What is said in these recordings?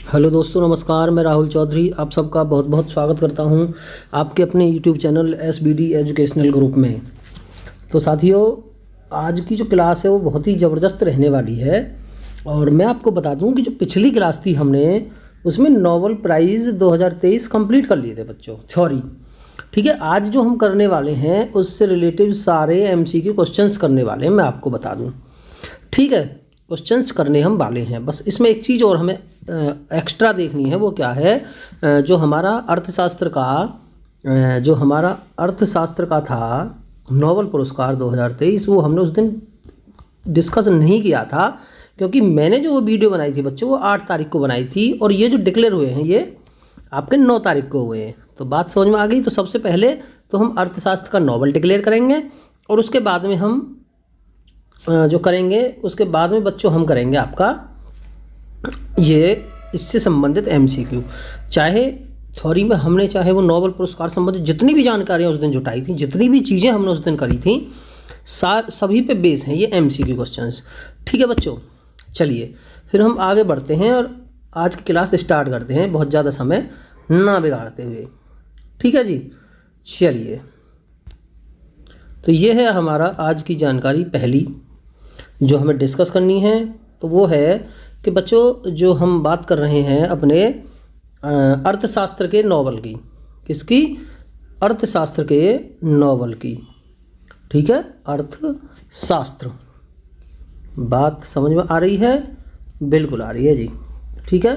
Hello दोस्तों, नमस्कार। मैं राहुल चौधरी आप सबका बहुत बहुत स्वागत करता हूं आपके अपने YouTube channel SBD educational group में। तो साथियों, आज की जो क्लास है वो बहुत ही ज़बरदस्त रहने वाली है। और मैं आपको बता दूं कि जो पिछली क्लास थी हमने उसमें नोबेल प्राइज़ 2023 कंप्लीट कर लिए थे बच्चों, थ्योरी। ठीक है, आज जो हम करने वाले हैं उससे रिलेटिव सारे MCQ क्वेश्चंस करने वाले हैं, मैं आपको बता दूँ। ठीक है, क्वेश्चंस करने हम वाले हैं। बस इसमें एक चीज़ और हमें एक्स्ट्रा देखनी है, वो क्या है, जो हमारा अर्थशास्त्र का था नोबेल पुरस्कार 2023, वो हमने उस दिन डिस्कस नहीं किया था, क्योंकि मैंने जो वो वीडियो बनाई थी बच्चों वो 8 तारीख को बनाई थी, और ये जो डिक्लेयर हुए हैं ये आपके 9 तारीख को हुए हैं। तो बात समझ में आ गई। तो सबसे पहले तो हम अर्थशास्त्र का नोबेल डिक्लेयर करेंगे, और उसके बाद में हम जो करेंगे उसके बाद में बच्चों हम करेंगे आपका ये इससे संबंधित MCQ। चाहे थ्योरी में हमने चाहे वो नोबेल पुरस्कार संबंधित जितनी भी जानकारियाँ उस दिन जुटाई थी, जितनी भी चीज़ें हमने उस दिन करी थी, सभी पे बेस हैं ये MCQ क्वेश्चंस। ठीक है बच्चों, चलिए फिर हम आगे बढ़ते हैं और आज की क्लास स्टार्ट करते हैं, बहुत ज़्यादा समय ना बिगाड़ते हुए। ठीक है जी, चलिए। तो ये है हमारा आज की जानकारी पहली जो हमें डिस्कस करनी है। तो वो है कि बच्चों जो हम बात कर रहे हैं अपने अर्थशास्त्र के नोबेल की, किसकी? अर्थशास्त्र के नोबेल की। ठीक है, अर्थशास्त्र, बात समझ में आ रही है? बिल्कुल आ रही है जी। ठीक है,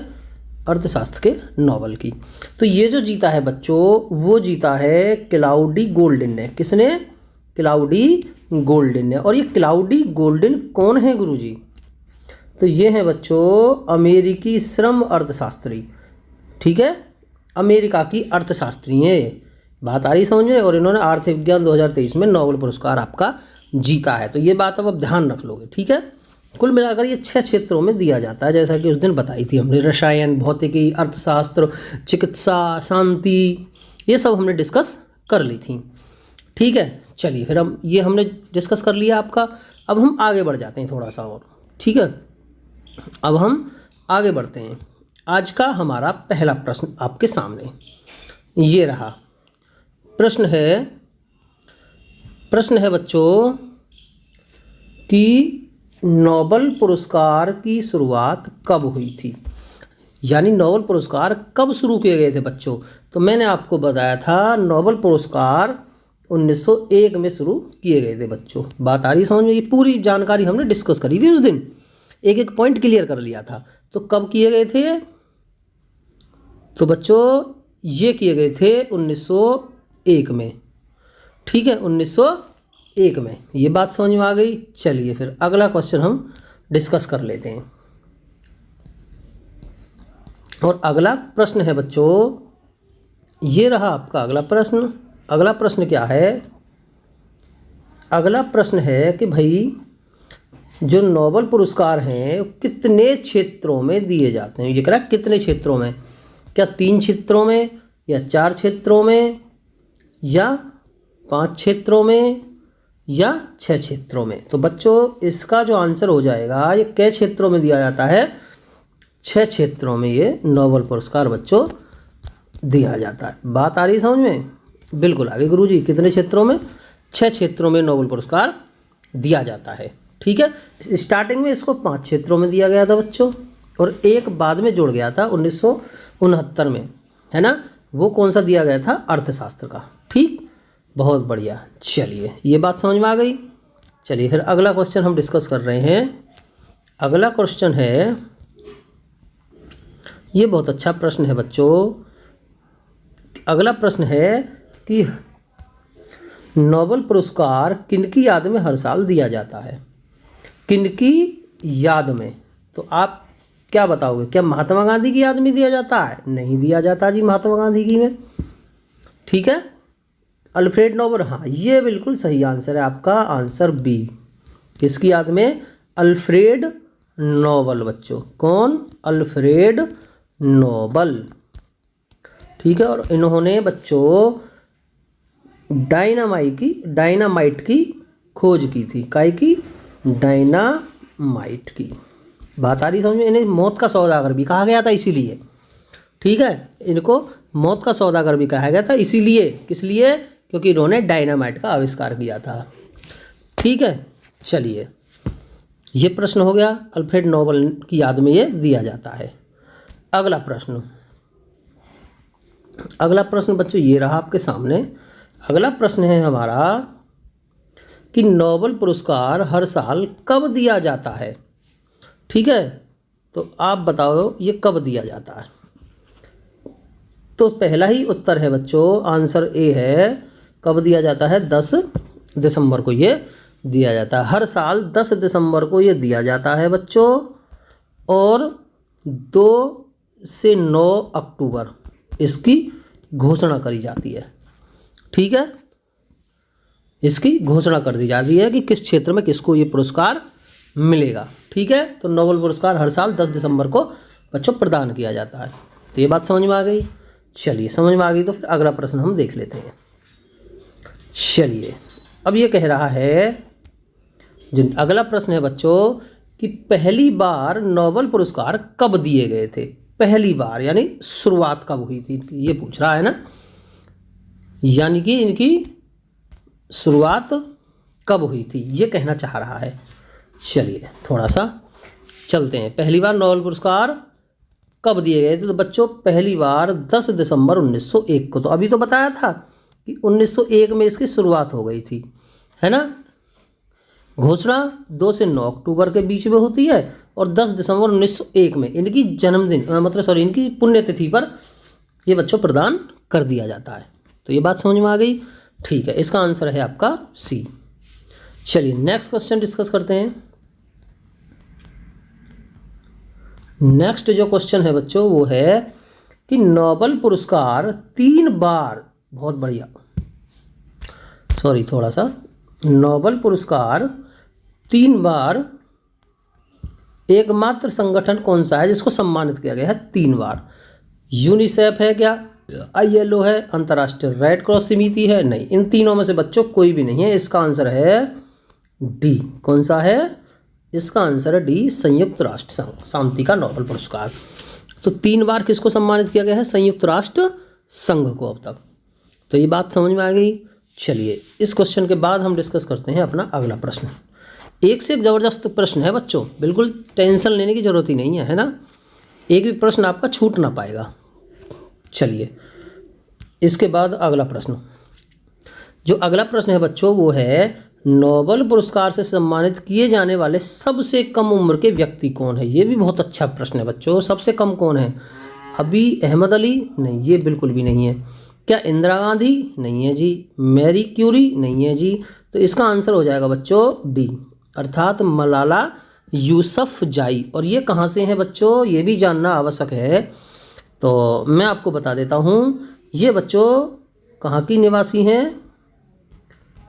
अर्थशास्त्र के नोबेल की। तो ये जो जीता है बच्चों वो जीता है क्लाउडी गोल्डिन ने। किसने? क्लाउडी गोल्डिन ने। और ये क्लाउडी गोल्डिन कौन है गुरुजी? तो ये है बच्चों अमेरिकी श्रम अर्थशास्त्री। ठीक है, अमेरिका की अर्थशास्त्री हैं, बात आ रही समझ में। और इन्होंने आर्थिक विज्ञान 2023 में नोबेल पुरस्कार आपका जीता है। तो ये बात अब ध्यान रख लोगे। ठीक है, कुल मिलाकर ये 6 क्षेत्रों में दिया जाता है, जैसा कि उस दिन बताई थी हमने। रसायन, भौतिकी, अर्थशास्त्र, चिकित्सा, शांति, ये सब हमने डिस्कस कर ली थी। ठीक है, चलिए फिर हम ये हमने डिस्कस कर लिया आपका। अब हम आगे बढ़ जाते हैं थोड़ा सा और। ठीक है, अब हम आगे बढ़ते हैं। आज का हमारा पहला प्रश्न आपके सामने ये रहा। प्रश्न है बच्चों कि नोबेल पुरस्कार की शुरुआत कब हुई थी, यानी नोबेल पुरस्कार कब शुरू किए गए थे बच्चों। तो मैंने आपको बताया था नोबेल पुरस्कार 1901 में शुरू किए गए थे बच्चों। बात आ रही समझ में? ये पूरी जानकारी हमने डिस्कस करी थी उस दिन, एक एक पॉइंट क्लियर कर लिया था। तो कब किए गए थे? तो बच्चों ये किए गए थे 1901 में। ठीक है, 1901 में। ये बात समझ में आ गई। चलिए फिर अगला क्वेश्चन हम डिस्कस कर लेते हैं। और अगला प्रश्न है बच्चों, ये रहा आपका अगला प्रश्न। अगला प्रश्न क्या है? अगला प्रश्न है कि भाई जो नोबेल पुरस्कार हैं कितने क्षेत्रों में दिए जाते हैं। ये कह रहा है कितने क्षेत्रों में, क्या 3 क्षेत्रों में, या 4 क्षेत्रों में, या 5 क्षेत्रों में, या 6 क्षेत्रों में। तो बच्चों इसका जो आंसर हो जाएगा, ये कै क्षेत्रों में दिया जाता है? 6 क्षेत्रों में ये नोबेल पुरस्कार बच्चों दिया जाता है। बात आ रही समझ में? बिल्कुल आगे गुरुजी। कितने क्षेत्रों में? 6 क्षेत्रों में नोबेल पुरस्कार दिया जाता है। ठीक है, स्टार्टिंग में इसको 5 क्षेत्रों में दिया गया था बच्चों, और एक बाद में जुड़ गया था 1969 में, है ना। वो कौन सा दिया गया था? अर्थशास्त्र का। ठीक, बहुत बढ़िया। चलिए ये बात समझ में आ गई। चलिए फिर अगला क्वेश्चन हम डिस्कस कर रहे हैं। अगला क्वेश्चन है, ये बहुत अच्छा प्रश्न है बच्चों। अगला प्रश्न है कि नोबेल पुरस्कार किनकी याद में हर साल दिया जाता है? किनकी याद में? तो आप क्या बताओगे? क्या महात्मा गांधी की याद में दिया जाता है? नहीं दिया जाता जी महात्मा गांधी की में। ठीक है, अल्फ्रेड नोबेल, हाँ ये बिल्कुल सही आंसर है आपका, आंसर बी। किसकी याद में? अल्फ्रेड नोबेल बच्चों। कौन? Alfred Nobel. ठीक है, और इन्होंने बच्चों डायनामाइट की खोज की थी। काय की? डायनामाइट की। बात आ रही समझ में। इन्हें मौत का सौदागर भी कहा गया था इसीलिए, ठीक है, इनको मौत का सौदागर भी कहा गया था इसीलिए, किस लिए, क्योंकि इन्होंने डायनामाइट का आविष्कार किया था, ठीक है। चलिए, ये प्रश्न हो गया, अल्फ्रेड नोबेल की याद में ये दिया जाता है। अगला प्रश्न बच्चों ये रहा आपके सामने। अगला प्रश्न है हमारा कि नोबेल पुरस्कार हर साल कब दिया जाता है, ठीक है। तो आप बताओ ये कब दिया जाता है। तो पहला ही उत्तर है बच्चों, आंसर ए है, कब दिया जाता है, 10 दिसंबर को ये दिया जाता है। हर साल 10 दिसंबर को ये दिया जाता है बच्चों, और 2 से 9 अक्टूबर इसकी घोषणा करी जाती है, ठीक है। इसकी घोषणा कर दी जाती है कि किस क्षेत्र में किसको ये पुरस्कार मिलेगा, ठीक है। तो नोबेल पुरस्कार हर साल 10 दिसंबर को बच्चों प्रदान किया जाता है। तो ये बात समझ में आ गई। चलिए, समझ में आ गई तो फिर अगला प्रश्न हम देख लेते हैं। चलिए, अब ये कह रहा है, जो अगला प्रश्न है बच्चों कि पहली बार नोबेल पुरस्कार कब दिए गए थे। पहली बार यानी शुरुआत कब हुई थी, ये पूछ रहा है ना, यानी कि इनकी शुरुआत कब हुई थी, ये कहना चाह रहा है। चलिए थोड़ा सा चलते हैं। पहली बार नोबेल पुरस्कार कब दिए गए थे, तो बच्चों पहली बार 10 दिसंबर 1901 को। तो अभी तो बताया था कि 1901 में इसकी शुरुआत हो गई थी, है ना। घोषणा 2 से 9 अक्टूबर के बीच में होती है, और 10 दिसंबर 1901 में इनकी जन्मदिन इनकी पुण्यतिथि पर ये बच्चों प्रदान कर दिया जाता है। तो ये बात समझ में आ गई, ठीक है। इसका आंसर है आपका सी। चलिए नेक्स्ट क्वेश्चन डिस्कस करते हैं। नेक्स्ट जो क्वेश्चन है बच्चों वो है कि नोबेल पुरस्कार 3 बार, बहुत बढ़िया, सॉरी थोड़ा सा, नोबेल पुरस्कार 3 बार एकमात्र संगठन कौन सा है जिसको सम्मानित किया गया है 3 बार। यूनिसेफ है क्या, ILO है, अंतर्राष्ट्रीय रेड क्रॉस समिति है, नहीं, इन तीनों में से बच्चों कोई भी नहीं है। इसका आंसर है डी। कौन सा है, इसका आंसर है डी, संयुक्त राष्ट्र संघ शांति का नोबेल पुरस्कार। तो 3 बार किसको सम्मानित किया गया है, संयुक्त राष्ट्र संघ को अब तक। तो ये बात समझ में आ गई। चलिए इस क्वेश्चन के बाद हम डिस्कस करते हैं अपना अगला प्रश्न। एक से एक ज़बरदस्त प्रश्न है बच्चों, बिल्कुल टेंशन लेने की ज़रूरत ही नहीं है ना, एक भी प्रश्न आपका छूट ना पाएगा। चलिए इसके बाद अगला प्रश्न, जो अगला प्रश्न है बच्चों वो है नोबेल पुरस्कार से सम्मानित किए जाने वाले सबसे कम उम्र के व्यक्ति कौन है। ये भी बहुत अच्छा प्रश्न है बच्चों। सबसे कम कौन है, अभी अहमद अली, नहीं ये बिल्कुल भी नहीं है। क्या इंदिरा गांधी, नहीं है जी। मैरी क्यूरी, नहीं है जी। तो इसका आंसर हो जाएगा बच्चों डी, अर्थात मलाला यूसुफजाई। और ये कहाँ से हैं बच्चों, ये भी जानना आवश्यक है। तो मैं आपको बता देता हूँ, ये बच्चों कहाँ की निवासी हैं,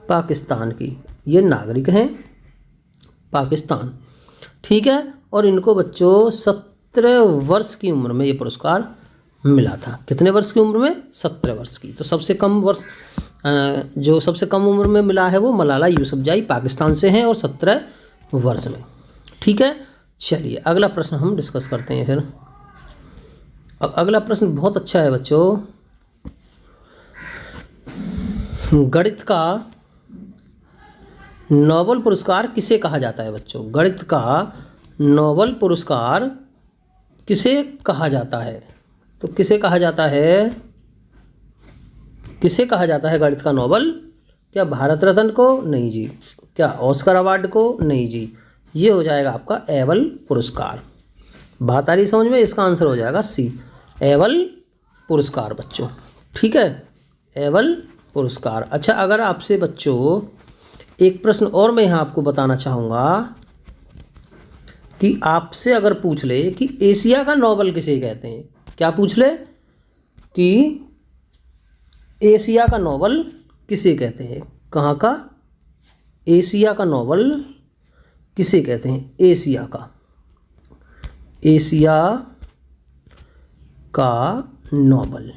पाकिस्तान की। ये नागरिक हैं पाकिस्तान, ठीक है। और इनको बच्चों 17 वर्ष की उम्र में ये पुरस्कार मिला था। कितने वर्ष की उम्र में, 17 वर्ष की। तो सबसे कम वर्ष जो सबसे कम उम्र में मिला है वो मलाला यूसुफजाई पाकिस्तान से हैं, और 17 वर्ष में, ठीक है। चलिए अगला प्रश्न हम डिस्कस करते हैं फिर। अब अगला प्रश्न बहुत अच्छा है बच्चों। गणित का नोबेल पुरस्कार किसे कहा जाता है बच्चों। गणित का नोबेल पुरस्कार किसे कहा जाता है, तो किसे कहा जाता है, किसे कहा जाता है गणित का नोबेल। क्या भारत रत्न को, नहीं जी। क्या ऑस्कर अवार्ड को, नहीं जी। ये हो जाएगा आपका एबल पुरस्कार। बात आ रही समझ में, इसका आंसर हो जाएगा सी, एबल पुरस्कार बच्चों, ठीक है, एबल पुरस्कार। अच्छा अगर आपसे बच्चों एक प्रश्न और मैं यहाँ आपको बताना चाहूँगा कि आपसे अगर पूछ ले कि एशिया का नोबेल किसे कहते हैं, क्या पूछ ले कि एशिया का नोबेल किसे कहते हैं, कहाँ का, एशिया का नोबेल किसे कहते हैं, एशिया का, एशिया का नोबेल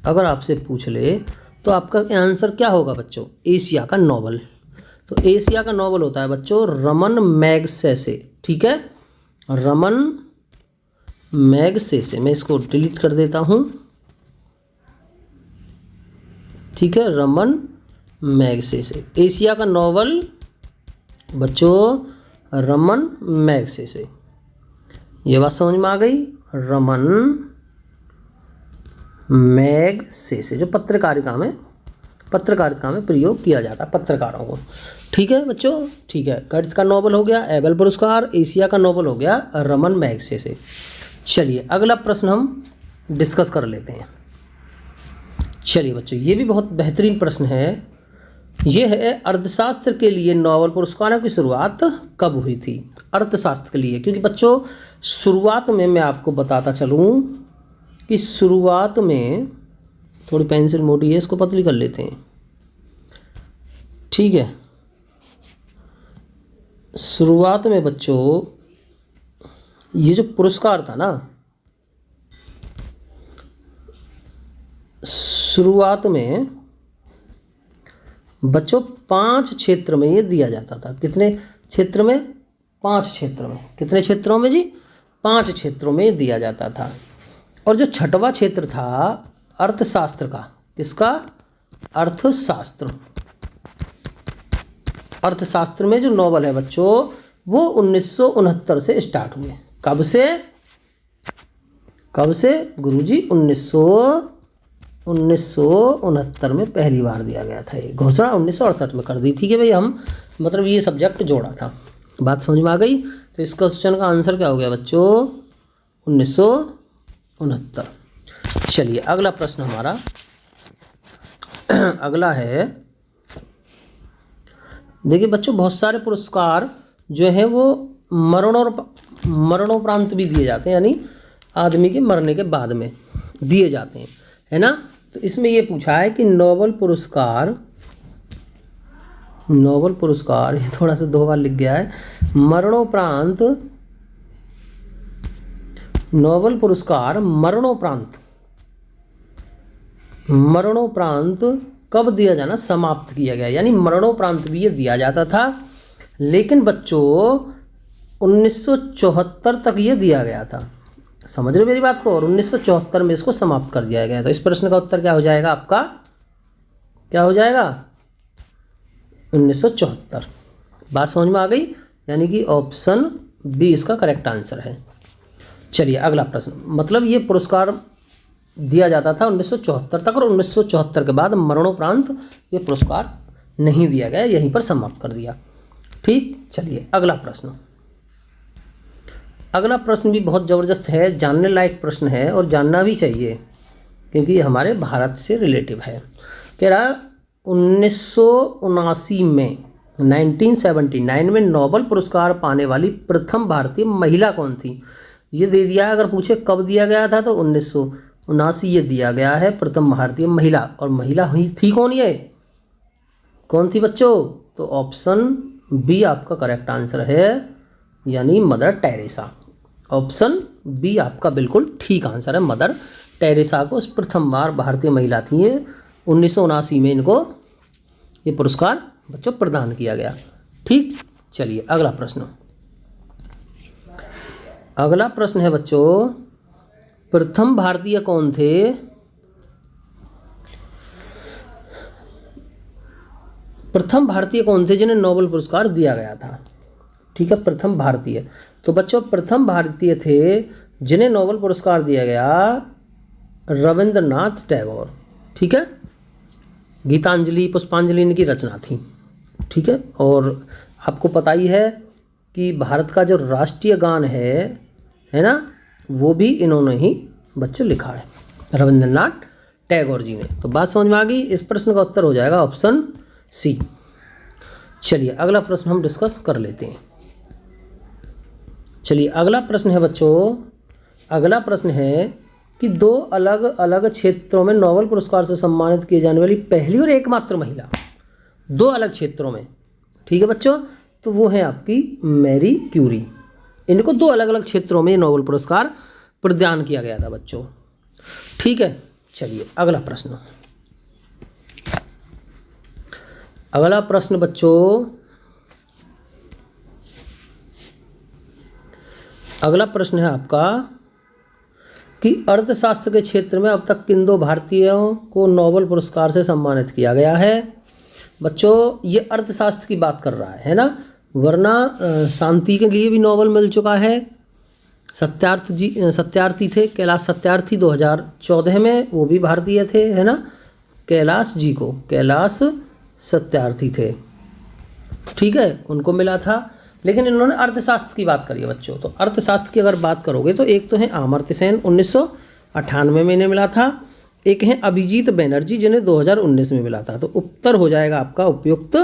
अगर आपसे पूछ ले तो आपका आंसर क्या होगा बच्चों, एशिया का नोबेल। तो एशिया का नोबेल होता है बच्चों रमन मैगसेसे। ठीक है, रमन मैगसेसे। मैं इसको डिलीट कर देता हूँ। ठीक है, रमन मैगसेसे। एशिया का नोबेल बच्चों रमन मैगसेसे। ये बात समझ में आ गई। रमन मैगसेसे जो पत्रकारिता में प्रयोग किया जाता है पत्रकारों को। ठीक है बच्चों, ठीक है। गणित का नोबेल हो गया एबेल पुरस्कार, एशिया का नोबेल हो गया रमन मैगसेसे। चलिए अगला प्रश्न हम डिस्कस कर लेते हैं। चलिए बच्चों, ये भी बहुत बेहतरीन प्रश्न है। ये है अर्थशास्त्र के लिए नोबेल पुरस्कारों की शुरुआत कब हुई थी? अर्थशास्त्र के लिए, क्योंकि बच्चों शुरुआत में मैं आपको बताता चलूँ कि शुरुआत में थोड़ी पेंसिल मोटी है, इसको पतली कर लेते हैं। ठीक है, शुरुआत में बच्चों ये जो पुरस्कार था ना, शुरुआत में बच्चों 5 क्षेत्र में ये दिया जाता था। कितने क्षेत्र में? 5 क्षेत्र में। कितने क्षेत्रों में जी? 5 क्षेत्रों में दिया जाता था। और जो छठवां क्षेत्र था अर्थशास्त्र का, किसका? अर्थशास्त्र। अर्थशास्त्र में जो नोबेल है बच्चों वो 1969 से स्टार्ट हुए। कब से? कब से गुरुजी? 1969 में पहली बार दिया गया था। ये घोषणा 1968 में कर दी थी कि भाई हम मतलब ये सब्जेक्ट जोड़ा था। बात समझ में आ गई? तो इस क्वेश्चन का आंसर क्या हो गया बच्चों? 1969। चलिए अगला प्रश्न हमारा अगला है। देखिए बच्चों, बहुत सारे पुरस्कार जो हैं वो मरणोपरांत भी दिए जाते हैं, यानी आदमी के मरने के बाद में दिए जाते हैं, है ना। तो इसमें ये पूछा है कि नोबेल पुरस्कार, ये थोड़ा सा 2 बार लिख गया है, मरणोपरांत, नोबेल पुरस्कार मरणोपरांत कब दिया जाना समाप्त किया गया, यानी मरणोपरांत भी ये दिया जाता था, लेकिन बच्चों 1974 तक ये दिया गया था। समझ रहे हो मेरी बात को? और 1974 में इसको समाप्त कर दिया गया। तो इस प्रश्न का उत्तर क्या हो जाएगा आपका? क्या हो जाएगा? 1974। बात समझ में आ गई? यानी कि ऑप्शन बी इसका करेक्ट आंसर है। चलिए अगला प्रश्न, मतलब ये पुरस्कार दिया जाता था 1974 तक, और 1974 के बाद मरणोपरांत ये पुरस्कार नहीं दिया गया, यहीं पर समाप्त कर दिया। ठीक, चलिए अगला प्रश्न। अगला प्रश्न भी बहुत ज़बरदस्त है, जानने लायक प्रश्न है और जानना भी चाहिए क्योंकि ये हमारे भारत से रिलेटिव है। कह रहा 1979 में 1979 में नोबेल पुरस्कार पाने वाली प्रथम भारतीय महिला कौन थी? ये दे दिया है। अगर पूछे कब दिया गया था तो 1979 ये दिया गया है, प्रथम भारतीय महिला। और महिला हुई थी कौन? ये कौन थी बच्चों? तो ऑप्शन बी आपका करेक्ट आंसर है, यानी मदर टेरेसा। ऑप्शन बी आपका बिल्कुल ठीक आंसर है। मदर टेरेसा को प्रथम बार भारतीय महिला थी, ये 1979 में इनको ये पुरस्कार बच्चों प्रदान किया गया। ठीक, चलिए अगला प्रश्न। अगला प्रश्न है बच्चों, प्रथम भारतीय कौन थे? प्रथम भारतीय कौन थे जिन्हें नोबेल पुरस्कार दिया गया था? ठीक है, प्रथम भारतीय। तो बच्चों प्रथम भारतीय थे जिन्हें नोबेल पुरस्कार दिया गया रविंद्रनाथ टैगोर। ठीक है, गीतांजलि पुष्पांजलि इनकी रचना थी। ठीक है, और आपको पता ही है कि भारत का जो राष्ट्रीय गान है ना, वो भी इन्होंने ही बच्चों लिखा है, रविंद्रनाथ टैगोर जी ने। तो बात समझ में आ गई? इस प्रश्न का उत्तर हो जाएगा ऑप्शन सी। चलिए अगला प्रश्न हम डिस्कस कर लेते हैं। चलिए अगला प्रश्न है बच्चों, अगला प्रश्न है कि 2 अलग अलग क्षेत्रों में नोबेल पुरस्कार से सम्मानित किए जाने वाली पहली और एकमात्र महिला, 2 अलग क्षेत्रों में। ठीक है बच्चों, तो वो है आपकी मैरी क्यूरी। इनको 2 अलग अलग क्षेत्रों में नोबेल पुरस्कार प्रदान किया गया था बच्चों। ठीक है, चलिए अगला प्रश्न। अगला प्रश्न बच्चों, अगला प्रश्न है आपका कि अर्थशास्त्र के क्षेत्र में अब तक किन 2 भारतीयों को नोबेल पुरस्कार से सम्मानित किया गया है। बच्चों ये अर्थशास्त्र की बात कर रहा है ना, वरना शांति के लिए भी नोबेल मिल चुका है। सत्यार्थी थे, कैलाश सत्यार्थी 2014 में, वो भी भारतीय थे, है ना। कैलाश सत्यार्थी थे, ठीक है, उनको मिला था। लेकिन इन्होंने अर्थशास्त्र की बात करी है बच्चों। तो अर्थशास्त्र की अगर बात करोगे तो एक तो है अमर्त्य सेन 1998 में इन्हें मिला था, एक है अभिजीत बनर्जी जिन्हें 2019 में मिला था। तो उत्तर हो जाएगा आपका उपयुक्त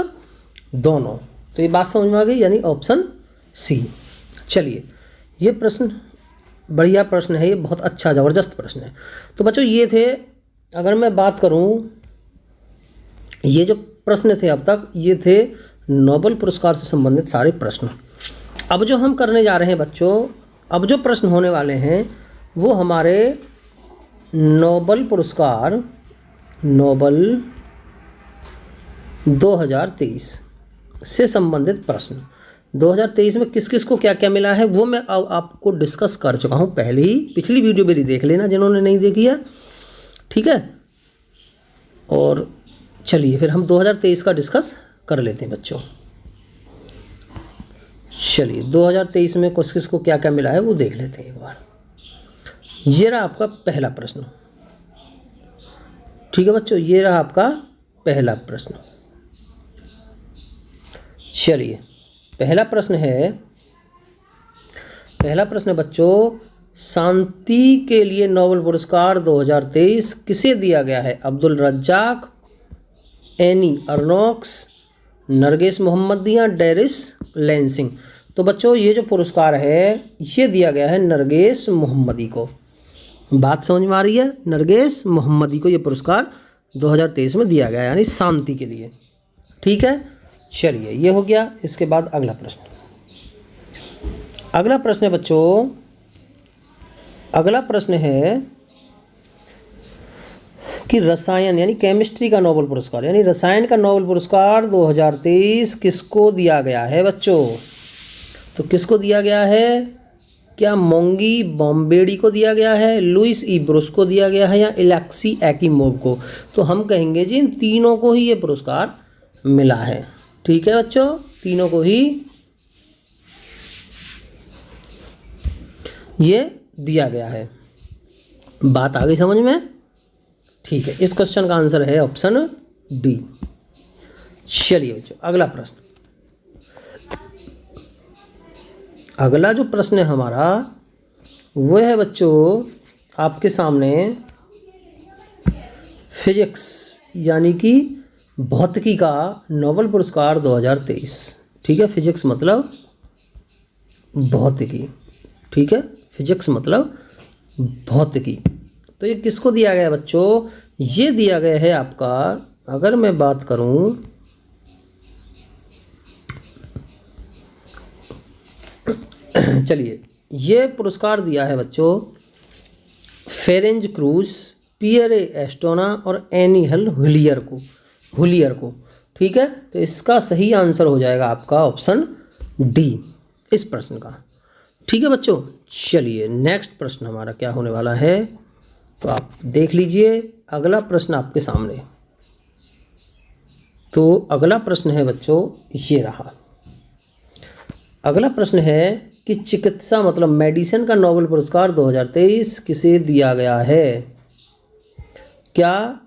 दोनों। तो ये बात समझ में आ गई, यानी ऑप्शन सी। चलिए, ये प्रश्न बढ़िया प्रश्न है, ये बहुत अच्छा ज़बरदस्त प्रश्न है। तो बच्चों ये थे, अगर मैं बात करूं, ये जो प्रश्न थे अब तक, ये थे नोबेल पुरस्कार से संबंधित सारे प्रश्न। अब जो हम करने जा रहे हैं बच्चों, अब जो प्रश्न होने वाले हैं वो हमारे नोबेल पुरस्कार 2023 से संबंधित प्रश्न। 2023 में किस किस को क्या क्या मिला है वो मैं अब आपको डिस्कस कर चुका हूँ पहले ही। पिछली वीडियो मेरी देख लेना जिन्होंने नहीं देखी है, ठीक है। और चलिए फिर हम 2023 का डिस्कस कर लेते हैं बच्चों। चलिए 2023 में किस किस को क्या क्या मिला है वो देख लेते हैं एक बार। ये रहा आपका पहला प्रश्न, ठीक है बच्चों, ये रहा आपका पहला प्रश्न। चलिए पहला प्रश्न है बच्चों, शांति के लिए नोबेल पुरस्कार 2023 किसे दिया गया है? अब्दुल रज्जाक, एनी अर्नोक्स, नरगिस मोहम्मदी या डेरिस लेंसिंग। तो बच्चों ये जो पुरस्कार है ये दिया गया है नरगिस मोहम्मदी को। बात समझ में आ रही है? नरगिस मोहम्मदी को ये पुरस्कार 2023 में दिया गया, यानी शांति के लिए, ठीक है। चलिए ये हो गया। इसके बाद अगला प्रश्न है बच्चों, अगला प्रश्न है कि रसायन यानी केमिस्ट्री का नोबेल पुरस्कार, यानी रसायन का नोबेल पुरस्कार 2023 किसको दिया गया है बच्चों? तो किसको दिया गया है? क्या मोंगी बॉम्बेडी को दिया गया है, लुइस ई ब्रुस को दिया गया है, या एलेक्सी एक्कीमोव को? तो हम कहेंगे जी इन तीनों को ही ये पुरस्कार मिला है, ठीक है बच्चों, तीनों को ही ये दिया गया है। बात आ गई समझ में? ठीक है, इस क्वेश्चन का आंसर है ऑप्शन डी। चलिए बच्चों अगला प्रश्न, अगला जो प्रश्न है हमारा वो है बच्चों आपके सामने फिजिक्स यानी कि भौतिकी का नोबेल पुरस्कार 2023, ठीक है। फिजिक्स मतलब भौतिकी, ठीक है, फिजिक्स मतलब भौतिकी। तो ये किसको दिया गया है बच्चों? ये दिया गया है आपका, अगर मैं बात करूं, चलिए ये पुरस्कार दिया है बच्चों फेरेंज क्रूज, पियरे एस्टोना और एनीहल हुलियर को, ठीक है। तो इसका सही आंसर हो जाएगा आपका ऑप्शन डी इस प्रश्न का, ठीक है बच्चों। चलिए नेक्स्ट प्रश्न हमारा क्या होने वाला है तो आप देख लीजिए। अगला प्रश्न आपके सामने, तो अगला प्रश्न है बच्चों ये रहा। अगला प्रश्न है कि चिकित्सा मतलब मेडिसिन का नोबेल पुरस्कार 2023 किसे दिया गया है? क्या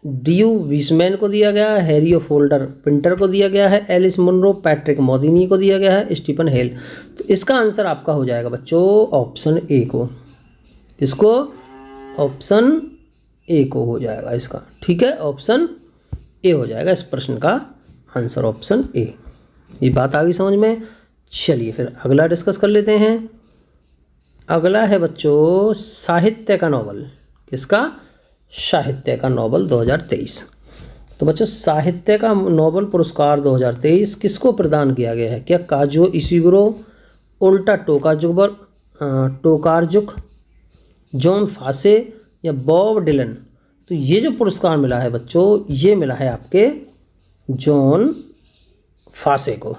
ड्यू विसमैन को दिया गया है, हैरियो फोल्डर पिंटर को दिया गया है, एलिस मुनरो, पैट्रिक मोदिनी को दिया गया है, स्टीफन हेल? तो इसका आंसर आपका हो जाएगा बच्चों ऑप्शन ए को। इसको ऑप्शन ए को हो जाएगा इसका, ठीक है, ऑप्शन ए हो जाएगा इस प्रश्न का आंसर, ऑप्शन ए। ये बात आ गई समझ में? चलिए फिर अगला डिस्कस कर लेते हैं। अगला है बच्चों साहित्य का नोबेल, किसका? साहित्य का नोबेल 2023। तो बच्चों साहित्य का नोबेल पुरस्कार 2023 किसको प्रदान किया गया है? क्या काजुओ इशिगुरो, ओल्टा टोकारजुक, जॉन फासे या बॉब डिलन? तो ये जो पुरस्कार मिला है बच्चों ये मिला है आपके जॉन फासे को।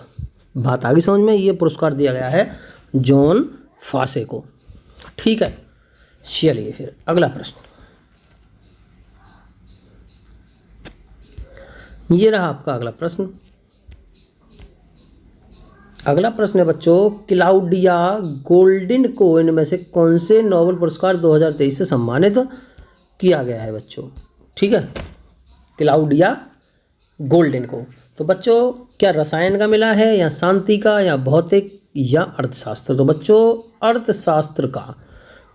बात आ गई समझ में? ये पुरस्कार दिया गया है जॉन फासे को। ठीक है, चलिए फिर अगला प्रश्न। ये रहा आपका अगला प्रश्न। अगला प्रश्न है बच्चों, क्लाउडिया गोल्डिन को इनमें से कौन से नोबेल पुरस्कार 2023 से सम्मानित किया गया है बच्चों? ठीक है, क्लाउडिया गोल्डिन को। तो बच्चों क्या रसायन का मिला है, या शांति का, या भौतिक, या अर्थशास्त्र? तो बच्चों अर्थशास्त्र का।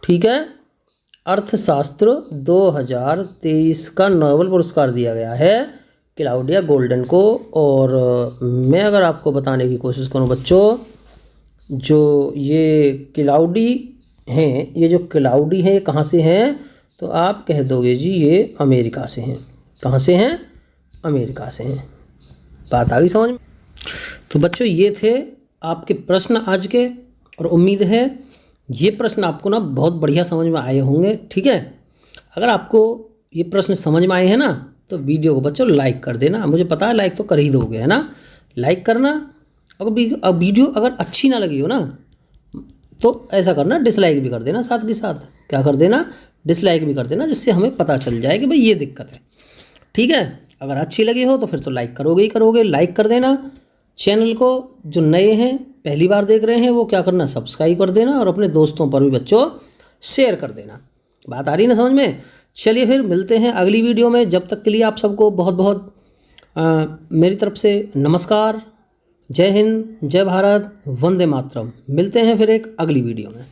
ठीक है, अर्थशास्त्र 2023 का नोबेल पुरस्कार दिया गया है क्लाउडिया गोल्डन को। और मैं अगर आपको बताने की कोशिश करूं बच्चों, जो ये क्लाउडी हैं, ये जो क्लाउडी हैं ये कहाँ से हैं? तो आप कह दोगे जी ये अमेरिका से हैं। कहाँ से हैं? अमेरिका से हैं। बात आ गई समझ में? तो बच्चों ये थे आपके प्रश्न आज के, और उम्मीद है ये प्रश्न आपको ना बहुत बढ़िया समझ में आए होंगे। ठीक है, अगर आपको ये प्रश्न समझ में आए हैं ना, तो वीडियो को बच्चों लाइक कर देना। मुझे पता है लाइक तो कर ही दोगे, है ना? लाइक करना। अगर वीडियो अगर अच्छी ना लगी हो ना, तो ऐसा करना, डिसलाइक भी कर देना साथ के साथ। क्या कर देना? डिसलाइक भी कर देना, जिससे हमें पता चल जाए कि भाई ये दिक्कत है। ठीक है, अगर अच्छी लगी हो तो फिर तो लाइक करोगे ही करोगे। लाइक कर देना। चैनल को जो नए हैं, पहली बार देख रहे हैं, वो क्या करना? सब्सक्राइब कर देना, और अपने दोस्तों पर भी बच्चों शेयर कर देना। बात आ रही है ना समझ में? चलिए फिर मिलते हैं अगली वीडियो में। जब तक के लिए आप सबको बहुत बहुत मेरी तरफ से नमस्कार। जय हिंद, जय भारत, वंदे मातरम। मिलते हैं फिर एक अगली वीडियो में।